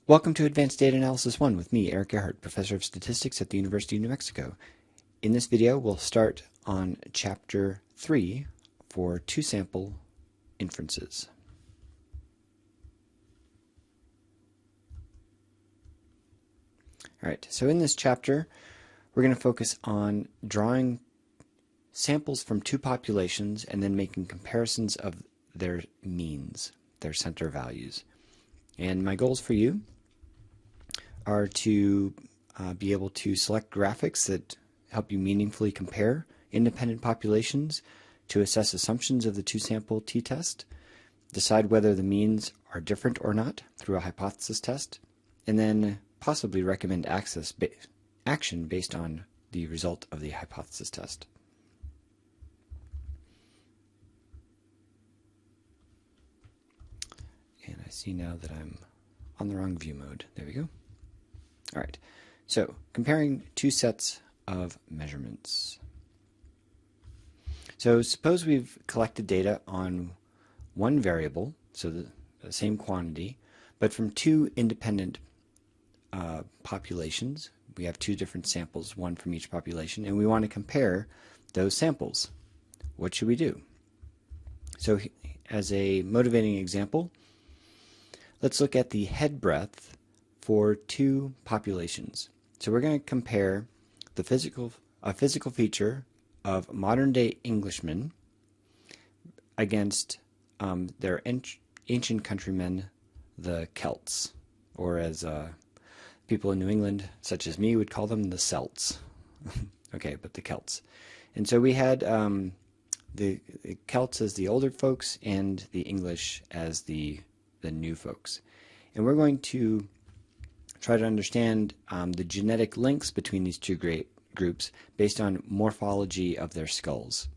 Welcome to Advanced Data Analysis 1 with me, Erik Erhardt, Professor of Statistics at the University of New Mexico. In this video, we'll start on Chapter 3 for two-sample inferences. Alright, so in this chapter, we're going to focus on drawing samples from two populations and then making comparisons of their means, their center values. And my goals for you are to be able to select graphics that help you meaningfully compare independent populations, to assess assumptions of the two-sample t-test, decide whether the means are different or not through a hypothesis test, and then possibly recommend action based on the result of the hypothesis test. And I see now that I'm on the wrong view mode. There we go. All right, so comparing two sets of measurements. So suppose we've collected data on one variable, so the same quantity, but from two independent populations. We have two different samples, one from each population, and we want to compare those samples. What should we do? So as a motivating example, let's look at the head breadth for two populations. So we're going to compare a physical feature of modern-day Englishmen against their ancient countrymen, the Celts, or as people in New England, such as me, would call them the Celts. Okay, but the Celts. And so we had the Celts as the older folks and the English as the new folks. And we're going to try to understand the genetic links between these two groups based on morphology of their skulls.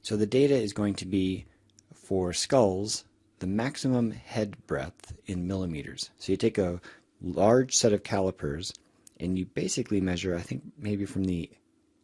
So the data is going to be, for skulls, the maximum head breadth in millimeters. So you take a large set of calipers and you basically measure, I think maybe from the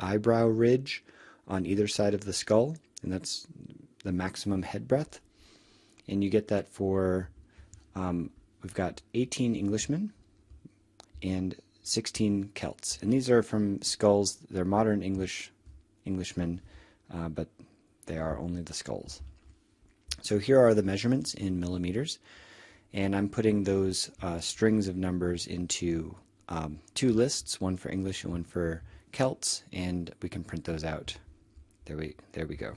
eyebrow ridge on either side of the skull, and that's the maximum head breadth. And you get that for, we've got 18 Englishmen and 16 Celts. And these are from skulls, they're modern Englishmen, but they are only the skulls. So here are the measurements in millimeters, and I'm putting those strings of numbers into two lists, one for English and one for Celts, and we can print those out. There we go.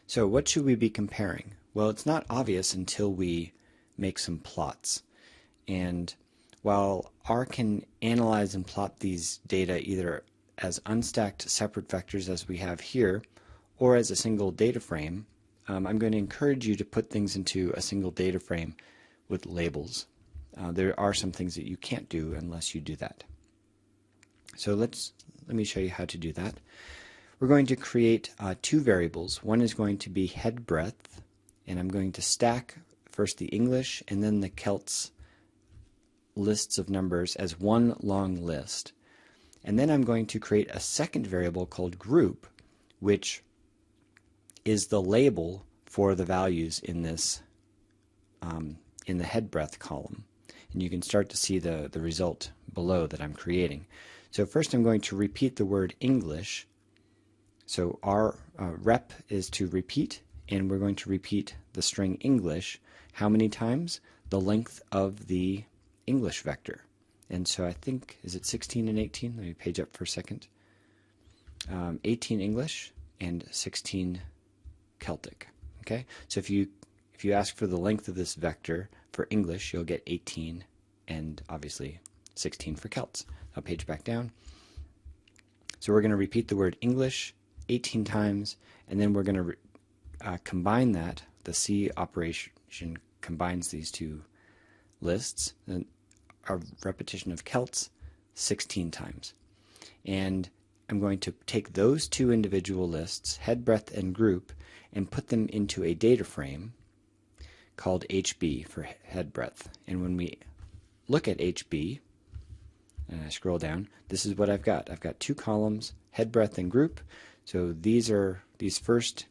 So what should we be comparing? Well, it's not obvious until we make some plots. And while R can analyze and plot these data either as unstacked separate vectors as we have here, or as a single data frame, I'm going to encourage you to put things into a single data frame with labels. There are some things that you can't do unless you do that. So let me show you how to do that. We're going to create two variables. One is going to be head breadth, and I'm going to stack first the English and then the Celts lists of numbers as one long list. And then I'm going to create a second variable called group, which is the label for the values in this in the head breadth column. And you can start to see the result below that I'm creating. So first I'm going to repeat the word English. So our rep is to repeat, and we're going to repeat the string English. How many times? The length of the English vector. And so I think, is it 16 and 18? Let me page up for a second. 18 English and 16 Celtic. Okay, so if you ask for the length of this vector for English, you'll get 18 and obviously 16 for Celts. I'll page back down. So we're going to repeat the word English 18 times, and then we're going to combine that. The C operation combines these two lists, and a repetition of Celts 16 times. And I'm going to take those two individual lists, head breadth and group, and put them into a data frame called HB for head breadth. And when we look at HB, and I scroll down, this is what I've got. I've got two columns, head breadth and group. So these first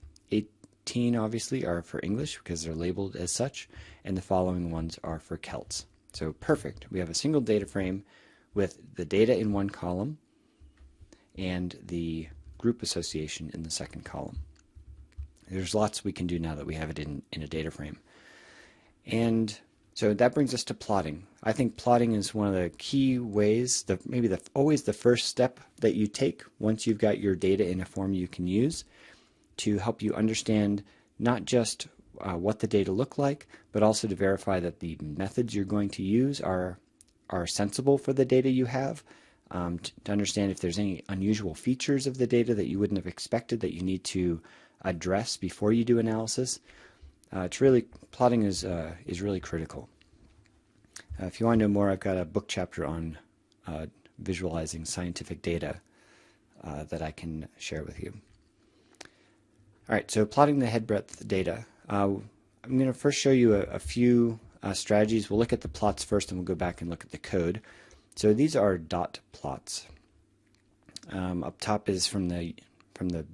18 obviously are for English because they're labeled as such, and the following ones are for Celts. So perfect. We have a single data frame with the data in one column and the group association in the second column. There's lots we can do now that we have it in a data frame. And so that brings us to plotting. I think plotting is one of the key ways, always the first step that you take once you've got your data in a form you can use to help you understand not just what the data look like, but also to verify that the methods you're going to use are sensible for the data you have, to understand if there's any unusual features of the data that you wouldn't have expected that you need to address before you do analysis. Plotting is really critical. If you want to know more, I've got a book chapter on visualizing scientific data that I can share with you. All right, so plotting the head breadth data. I'm going to first show you a few strategies. We'll look at the plots first, and we'll go back and look at the code. So these are dot plots. Up top is from the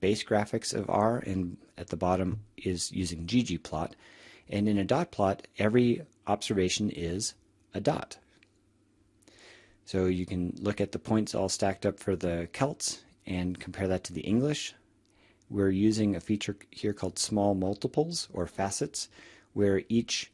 base graphics of R, and at the bottom is using ggplot. And in a dot plot, every observation is a dot. So you can look at the points all stacked up for the Celts and compare that to the English. We're using a feature here called small multiples or facets, where each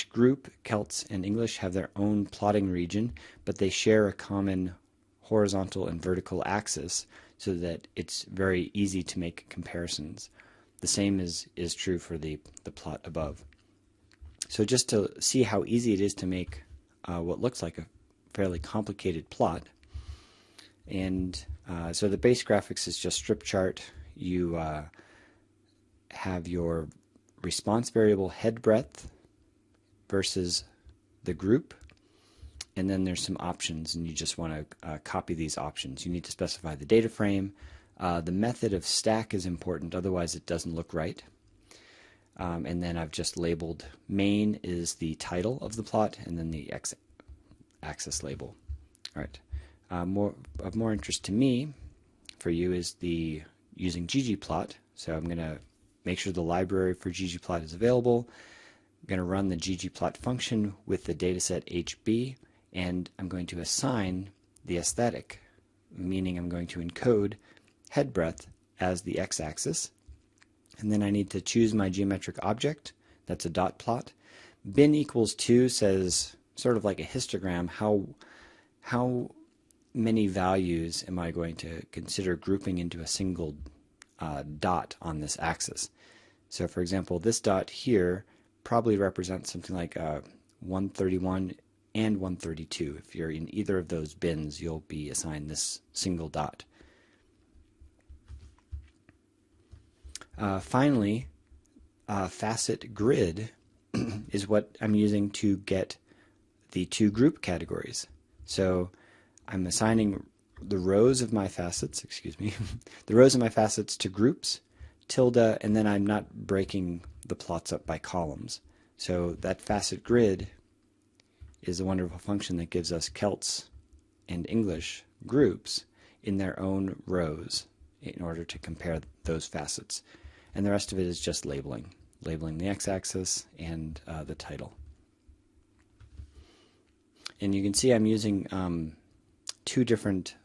group, Celts and English, have their own plotting region, but they share a common horizontal and vertical axis so that it's very easy to make comparisons. The same is true for the plot above. So just to see how easy it is to make what looks like a fairly complicated plot, and so the base graphics is just strip chart. You have your response variable head breadth versus the group, and then there's some options, and you just want to copy these options. You need to specify the data frame. The method of stack is important, otherwise it doesn't look right. And then I've just labeled main is the title of the plot, and then the x-axis label. All right. Of more interest to me, for you, is using ggplot. So I'm going to make sure the library for ggplot is available. I'm going to run the ggplot function with the dataset HB, and I'm going to assign the aesthetic, meaning I'm going to encode head breadth as the x-axis. And then I need to choose my geometric object. That's a dot plot. Bin equals 2 says, sort of like a histogram, how many values am I going to consider grouping into a single dot on this axis. So for example, this dot here probably represents something like 131 and 132. If you're in either of those bins, you'll be assigned this single dot. Finally, facet grid is what I'm using to get the two group categories. So I'm assigning the rows of my facets, the rows of my facets to groups, tilde, and then I'm not breaking the plots up by columns. So that facet grid is a wonderful function that gives us Celts and English groups in their own rows in order to compare those facets. And the rest of it is just labeling the x-axis and the title. And you can see I'm using two different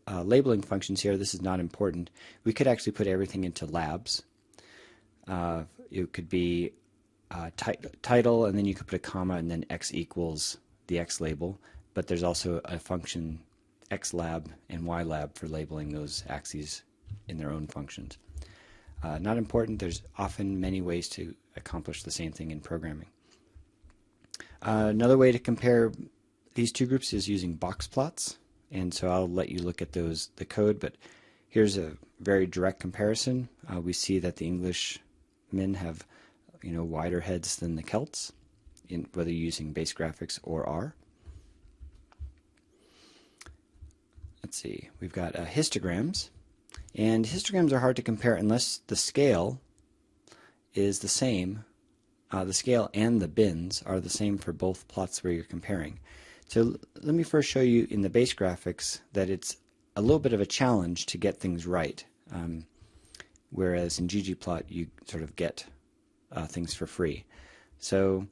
labeling functions here. This is not important. We could actually put everything into labs. It could be title, and then you could put a comma, and then x equals the x label. But there's also a function x lab and y lab for labeling those axes in their own functions. Not important. There's often many ways to accomplish the same thing in programming. Another way to compare these two groups is using box plots, and so I'll let you look at the code, but here's a very direct comparison. We see that the Englishmen have wider heads than the Celts, whether you're using base graphics or R. Let's see, we've got histograms, and histograms are hard to compare unless the scale is the same. The scale and the bins are the same for both plots where you're comparing. So let me first show you in the base graphics that it's a little bit of a challenge to get things right. whereas in ggplot you sort of get things for free. So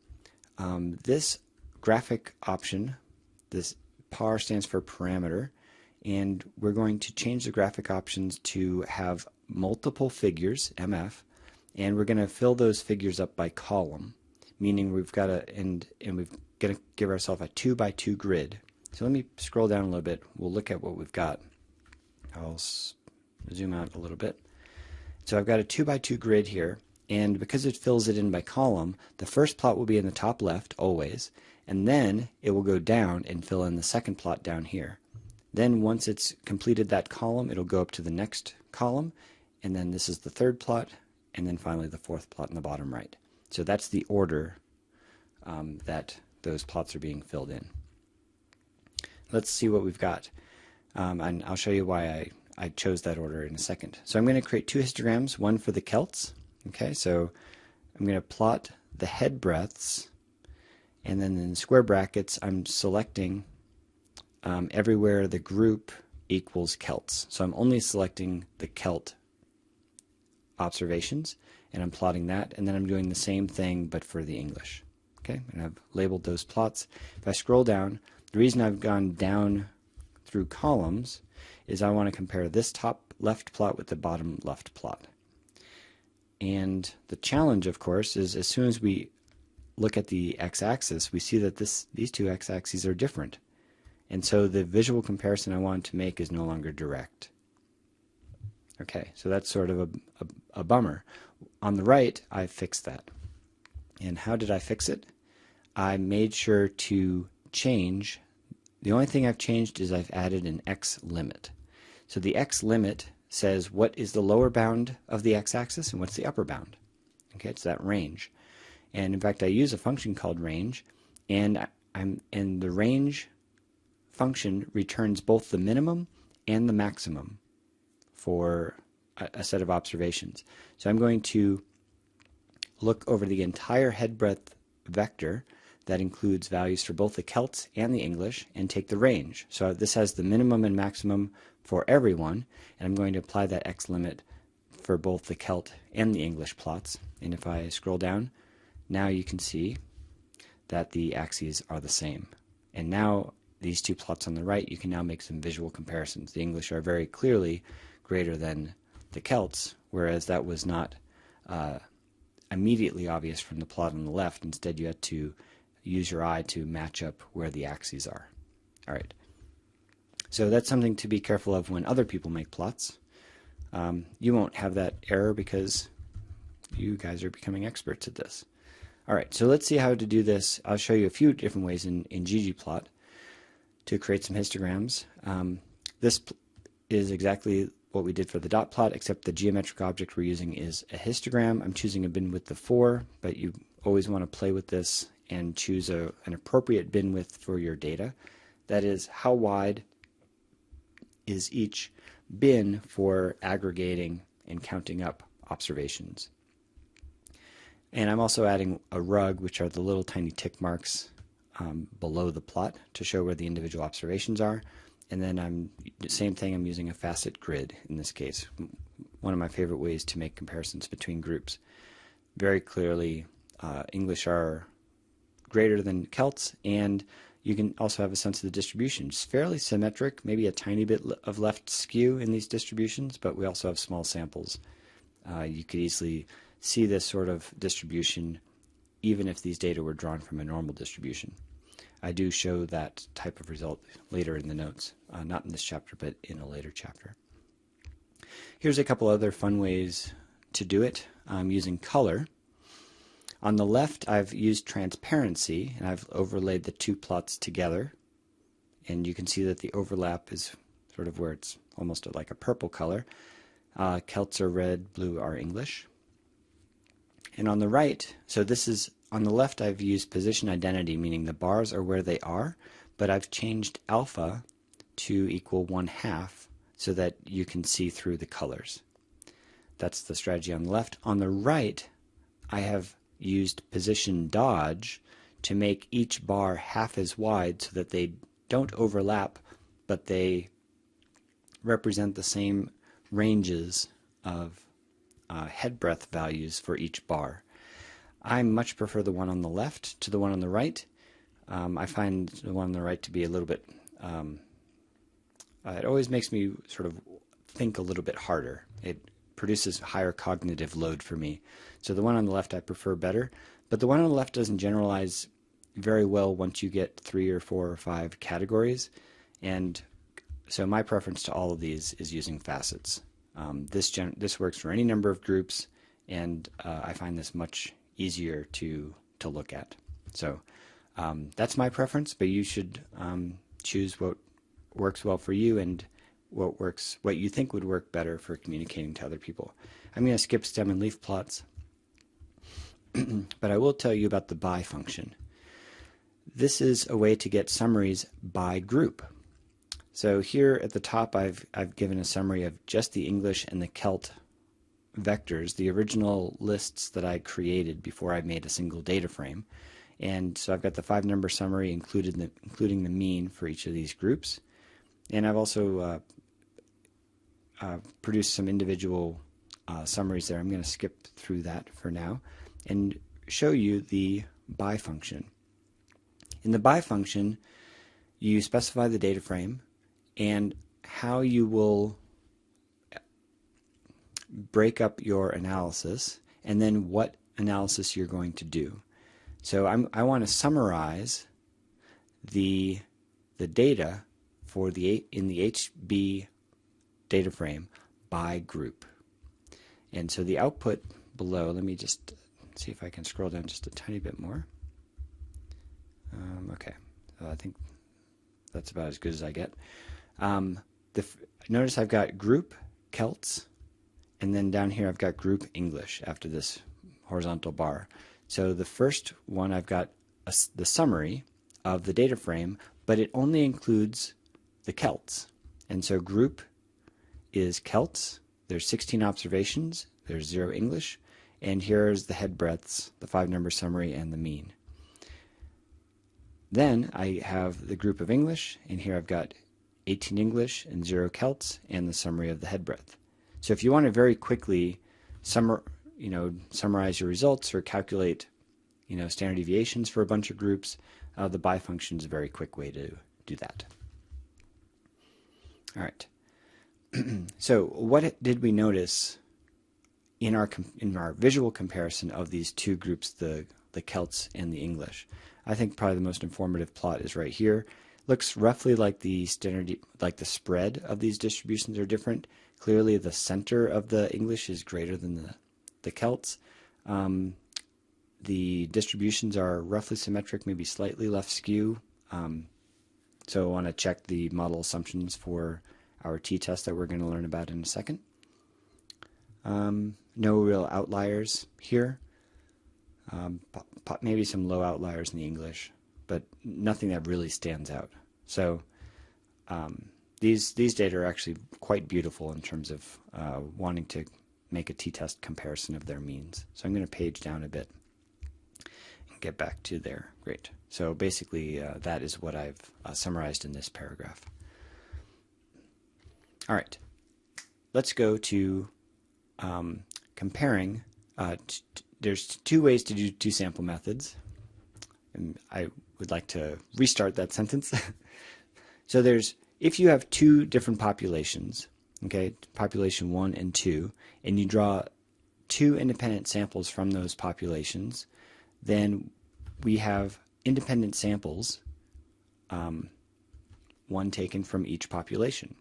this graphic option, this par stands for parameter, and we're going to change the graphic options to have multiple figures, MF, and we're going to fill those figures up by column, meaning we've got to, and we've got to give ourselves a 2 by 2 grid. So let me scroll down a little bit. We'll look at what we've got. I'll zoom out a little bit. So I've got a 2 by 2 grid here, and because it fills it in by column, the first plot will be in the top left always, and then it will go down and fill in the second plot down here. Then once it's completed that column, it'll go up to the next column, and then this is the third plot, and then finally the fourth plot in the bottom right. So that's the order that those plots are being filled in. Let's see what we've got, and I'll show you why I chose that order in a second. So I'm going to create 2 histograms, one for the Celts. Okay, so I'm going to plot the head breadths, and then in square brackets I'm selecting everywhere the group equals Celts. So I'm only selecting the Celt observations, and I'm plotting that, and then I'm doing the same thing but for the English. Okay, and I've labeled those plots. If I scroll down, the reason I've gone down through columns is I want to compare this top left plot with the bottom left plot. And the challenge, of course, is as soon as we look at the x-axis, we see that these two x-axes are different. And so the visual comparison I want to make is no longer direct. Okay, so that's sort of a bummer. On the right, I fixed that. And how did I fix it? I made sure to change. The only thing I've changed is I've added an x limit. So the x limit says what is the lower bound of the x-axis and what's the upper bound. Okay, it's that range. And in fact, I use a function called range, and the range function returns both the minimum and the maximum for a set of observations. So I'm going to look over the entire head breadth vector that includes values for both the Celts and the English and take the range. So this has the minimum and maximum for everyone, and I'm going to apply that x limit for both the Celt and the English plots. And if I scroll down, now you can see that the axes are the same. And now these two plots on the right, you can now make some visual comparisons. The English are very clearly greater than the Celts, whereas that was not immediately obvious from the plot on the left. Instead, you had to use your eye to match up where the axes are. All right. So that's something to be careful of when other people make plots. You won't have that error because you guys are becoming experts at this. All right, so let's see how to do this. I'll show you a few different ways in ggplot to create some histograms. This is exactly what we did for the dot plot, except the geometric object we're using is a histogram. I'm choosing a bin width of 4, but you always want to play with this and choose an appropriate bin width for your data. That is, how wide is each bin for aggregating and counting up observations. And I'm also adding a rug, which are the little tiny tick marks below the plot to show where the individual observations are. And then same thing, I'm using a facet grid in this case. One of my favorite ways to make comparisons between groups. Very clearly, English are greater than Celts, and you can also have a sense of the distribution. It's fairly symmetric, maybe a tiny bit of left skew in these distributions, but we also have small samples. You could easily see this sort of distribution even if these data were drawn from a normal distribution. I do show that type of result later in the notes, not in this chapter, but in a later chapter. Here's a couple other fun ways to do it using color. On the left, I've used transparency, and I've overlaid the two plots together. And you can see that the overlap is sort of where it's almost like a purple color. Celts are red, blue are English. And on the right, so this is, on the left I've used position identity, meaning the bars are where they are, but I've changed alpha to equal 1/2 so that you can see through the colors. That's the strategy on the left. On the right, I have used position dodge to make each bar half as wide so that they don't overlap, but they represent the same ranges of head breadth values for each bar. I much prefer the one on the left to the one on the right. I find the one on the right to be a little bit, it always makes me sort of think a little bit harder. It produces higher cognitive load for me. So the one on the left I prefer better, but the one on the left doesn't generalize very well once you get 3 or 4 or 5 categories. And so my preference to all of these is using facets. This works for any number of groups, and I find this much easier to look at. So that's my preference, but you should choose what works well for you and what you think would work better for communicating to other people. I'm going to skip stem and leaf plots, but I will tell you about the by function. This is a way to get summaries by group. So here at the top I've given a summary of just the English and the Celt vectors, the original lists that I created before I made a single data frame. And so I've got the 5-number summary including the mean for each of these groups. And I've also produced some individual summaries there. I'm going to skip through that for now and show you the by function. In the by function, you specify the data frame and how you will break up your analysis and then what analysis you're going to do. So I want to summarize the data for in the HB data frame by group. And so the output below, let me just see if I can scroll down just a tiny bit more. Okay, so I think that's about as good as I get. Notice I've got group Celts, and then down here I've got group English after this horizontal bar. So the first one I've got the summary of the data frame, but it only includes the Celts. And so group is Celts. There's 16 observations. There's 0 English. And here's the head breadths, the 5-number summary, and the mean. Then I have the group of English, and here I've got 18 English and 0 Celts and the summary of the head breadth. So if you want to very quickly summarize your results or calculate standard deviations for a bunch of groups, the by function is a very quick way to do that. All right. So what did we notice in our visual comparison of these two groups, the Celts and the English? I think probably the most informative plot is right here. Looks roughly like the spread of these distributions are different. Clearly the center of the English is greater than the Celts. The distributions are roughly symmetric, maybe slightly left skew. So I want to check the model assumptions for our t-test that we're going to learn about in a second. No real outliers here. Maybe some low outliers in the English, but nothing that really stands out. So these data are actually quite beautiful in terms of wanting to make a t-test comparison of their means. So I'm going to page down a bit and get back to there. Great. So basically that is what I've summarized in this paragraph. All right. Let's go to comparing. There's 2 ways to do 2 sample methods. And I would like to restart that sentence. So if you have 2 different populations, okay, population 1 and 2, and you draw 2 independent samples from those populations, then we have independent samples, 1 taken from each population.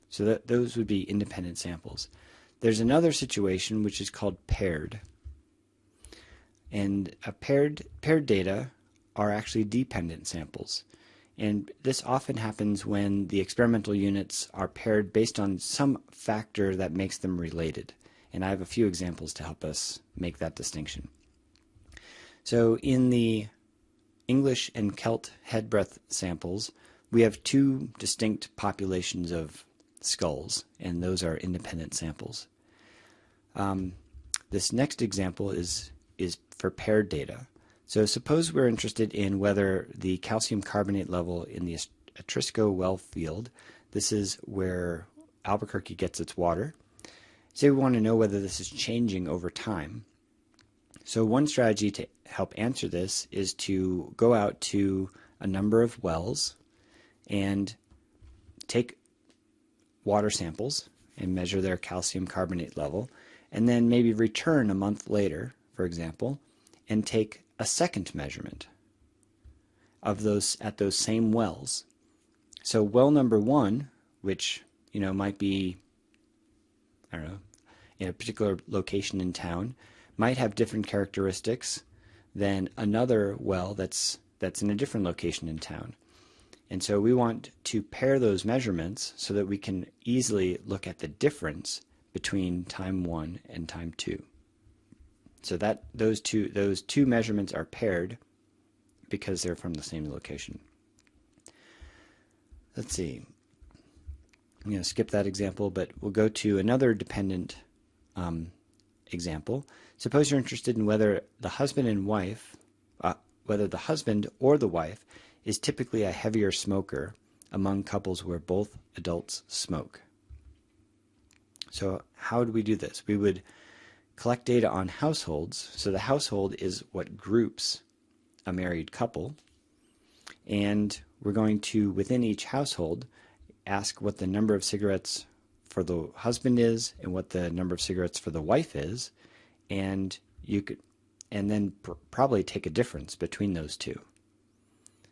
So those would be independent samples. There's another situation which is called paired. And paired data are actually dependent samples. And this often happens when the experimental units are paired based on some factor that makes them related. And I have a few examples to help us make that distinction. So in the English and Celt head breadth samples, we have 2 distinct populations of skulls, and those are independent samples. This next example is for paired data. So suppose we're interested in whether the calcium carbonate level in the Atrisco well field, this is where Albuquerque gets its water, say we want to know whether this is changing over time. So one strategy to help answer this is to go out to a number of wells and take water samples and measure their calcium carbonate level, and then maybe return a month later, for example, and take a second measurement of those at those same wells. So well number 1, which might be, I don't know, in a particular location in town, might have different characteristics than another well that's in a different location in town. And so we want to pair those measurements so that we can easily look at the difference between time 1 and time 2. So that those two measurements are paired because they're from the same location. Let's see. I'm going to skip that example, but we'll go to another dependent example. Suppose you're interested in whether the husband or the wife is typically a heavier smoker among couples where both adults smoke. So how do we do this? We would collect data on households. So the household is what groups a married couple. And we're going to, within each household, ask what the number of cigarettes for the husband is and what the number of cigarettes for the wife is. And then probably take a difference between those two.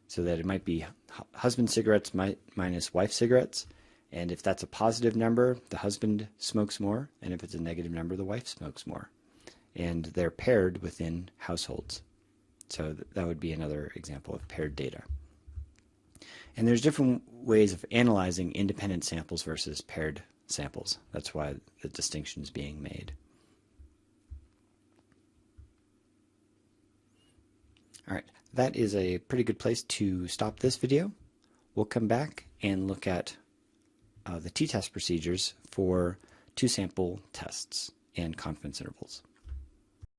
So that it might be husband cigarettes minus wife cigarettes. And if that's a positive number, the husband smokes more. And if it's a negative number, the wife smokes more. And they're paired within households. So that would be another example of paired data. And there's different ways of analyzing independent samples versus paired samples. That's why the distinction is being made. All right, that is a pretty good place to stop this video. We'll come back and look at the t-test procedures for 2-sample tests and confidence intervals.